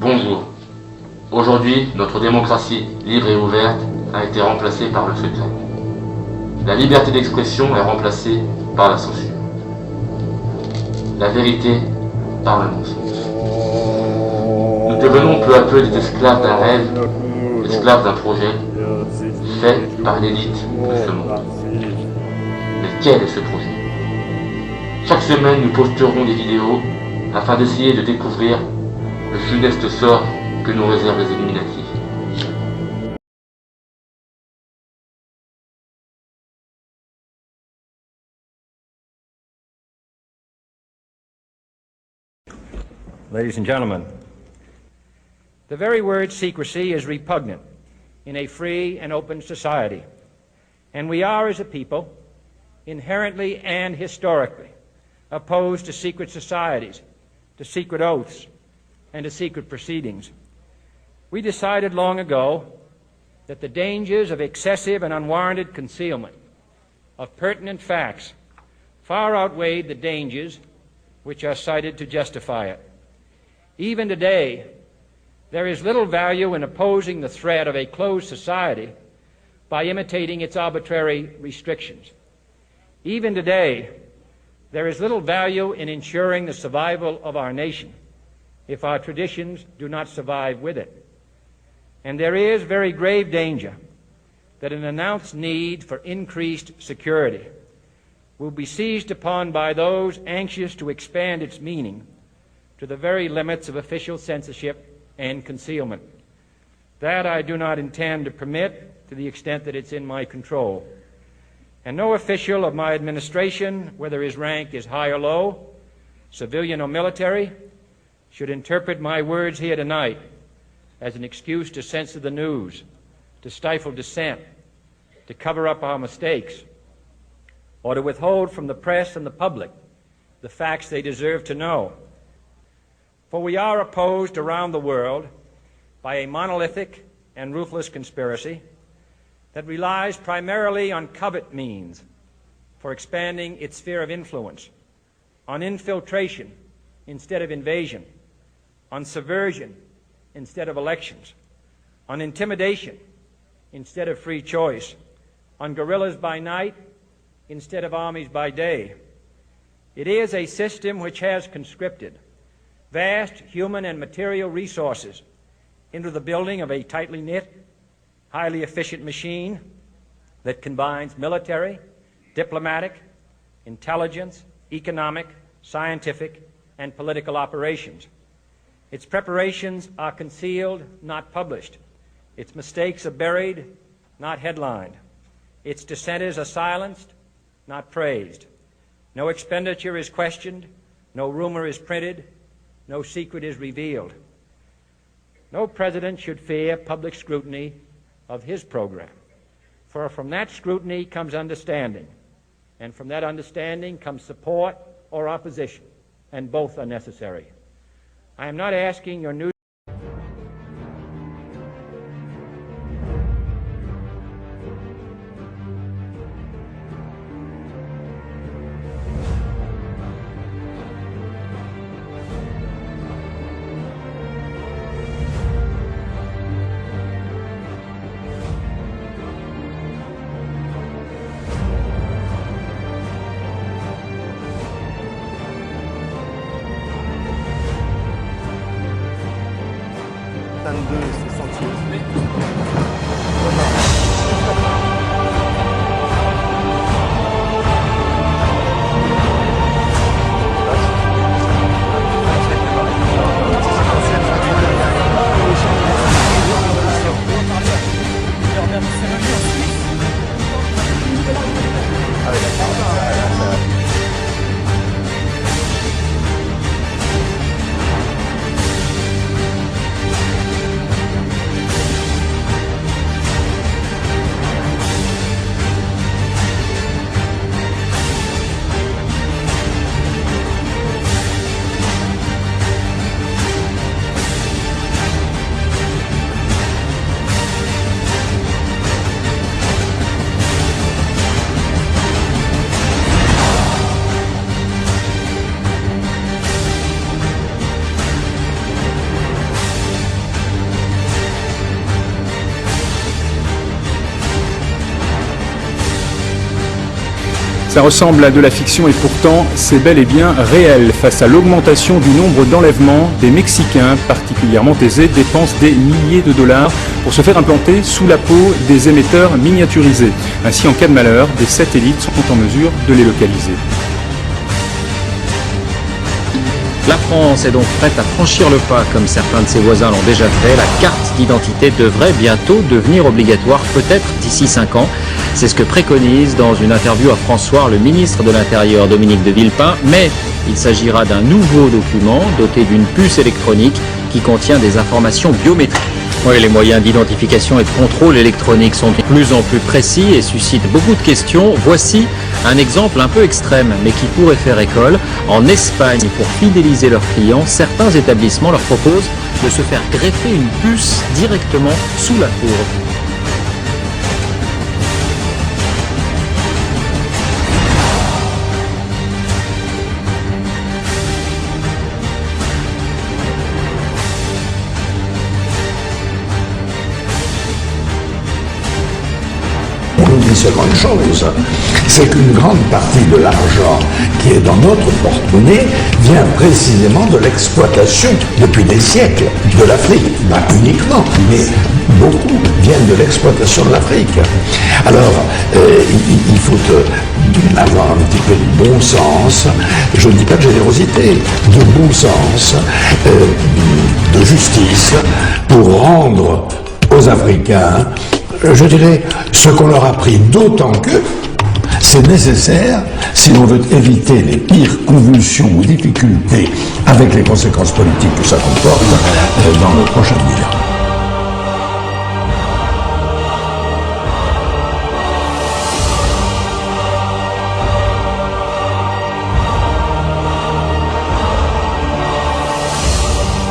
Bonjour. Aujourd'hui, notre démocratie libre et ouverte a été remplacée par le secret. La liberté d'expression est remplacée par la censure. La vérité par le mensonge. Nous devenons peu à peu des esclaves d'un rêve, esclaves d'un projet, fait par l'élite de ce monde. Mais quel est ce projet? Chaque semaine, nous posterons des vidéos afin d'essayer de découvrir le funeste sort que nous réservent les Illuminati. Ladies and gentlemen, the very word secrecy is repugnant in a free and open society, and we are, as a people, inherently and historically opposed to secret societies, to secret oaths, and to secret proceedings. We decided long ago that the dangers of excessive and unwarranted concealment of pertinent facts far outweighed the dangers which are cited to justify it. Even today, there is little value in opposing the threat of a closed society by imitating its arbitrary restrictions. Even today, there is little value in ensuring the survival of our nation if our traditions do not survive with it. And there is very grave danger that an announced need for increased security will be seized upon by those anxious to expand its meaning to the very limits of official censorship and concealment. That I do not intend to permit to the extent that it's in my control. And no official of my administration, whether his rank is high or low, civilian or military, should interpret my words here tonight as an excuse to censor the news, to stifle dissent, to cover up our mistakes, or to withhold from the press and the public the facts they deserve to know. For we are opposed around the world by a monolithic and ruthless conspiracy that relies primarily on covert means for expanding its sphere of influence, on infiltration instead of invasion, on subversion instead of elections, on intimidation instead of free choice, on guerrillas by night instead of armies by day. It is a system which has conscripted vast human and material resources into the building of a tightly knit, highly efficient machine that combines military, diplomatic, intelligence, economic, scientific, and political operations. Its preparations are concealed, not published. Its mistakes are buried, not headlined. Its dissenters are silenced, not praised. No expenditure is questioned, no rumor is printed, no secret is revealed. No president should fear public scrutiny of his program, for from that scrutiny comes understanding, and from that understanding comes support or opposition, and both are necessary. I am not asking your new c'est sentier. Ça ressemble à de la fiction et pourtant c'est bel et bien réel. Face à l'augmentation du nombre d'enlèvements, des Mexicains particulièrement aisés dépensent des milliers de dollars pour se faire implanter sous la peau des émetteurs miniaturisés. Ainsi, en cas de malheur, des satellites sont en mesure de les localiser. La France est donc prête à franchir le pas, comme certains de ses voisins l'ont déjà fait. La carte d'identité devrait bientôt devenir obligatoire, peut-être d'ici 5 ans. C'est ce que préconise dans une interview à France Soir le ministre de l'Intérieur Dominique de Villepin. Mais il s'agira d'un nouveau document doté d'une puce électronique qui contient des informations biométriques. Oui, les moyens d'identification et de contrôle électronique sont de plus en plus précis et suscitent beaucoup de questions. Voici un exemple un peu extrême, mais qui pourrait faire école. En Espagne, pour fidéliser leurs clients, certains établissements leur proposent de se faire greffer une puce directement sous la peau. Une seconde chose, c'est qu'une grande partie de l'argent qui est dans notre porte-monnaie vient précisément de l'exploitation depuis des siècles de l'Afrique. Pas uniquement, mais beaucoup viennent de l'exploitation de l'Afrique. Alors, il faut avoir un petit peu de bon sens, je ne dis pas de générosité, de bon sens, de justice, pour rendre aux Africains, je dirais, ce qu'on leur a pris, d'autant que c'est nécessaire si l'on veut éviter les pires convulsions ou difficultés avec les conséquences politiques que ça comporte dans le prochain avenir.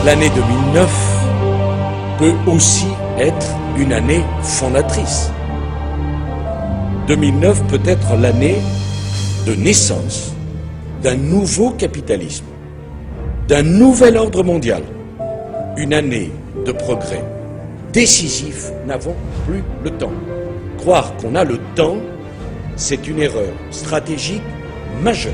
L'année 2009 peut aussi être une année fondatrice. 2009 peut être l'année de naissance d'un nouveau capitalisme, d'un nouvel ordre mondial, une année de progrès décisif. N'avons plus le temps. Croire qu'on a le temps, c'est une erreur stratégique majeure.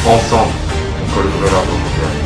Ensemble contre le nouvel ordre mondial.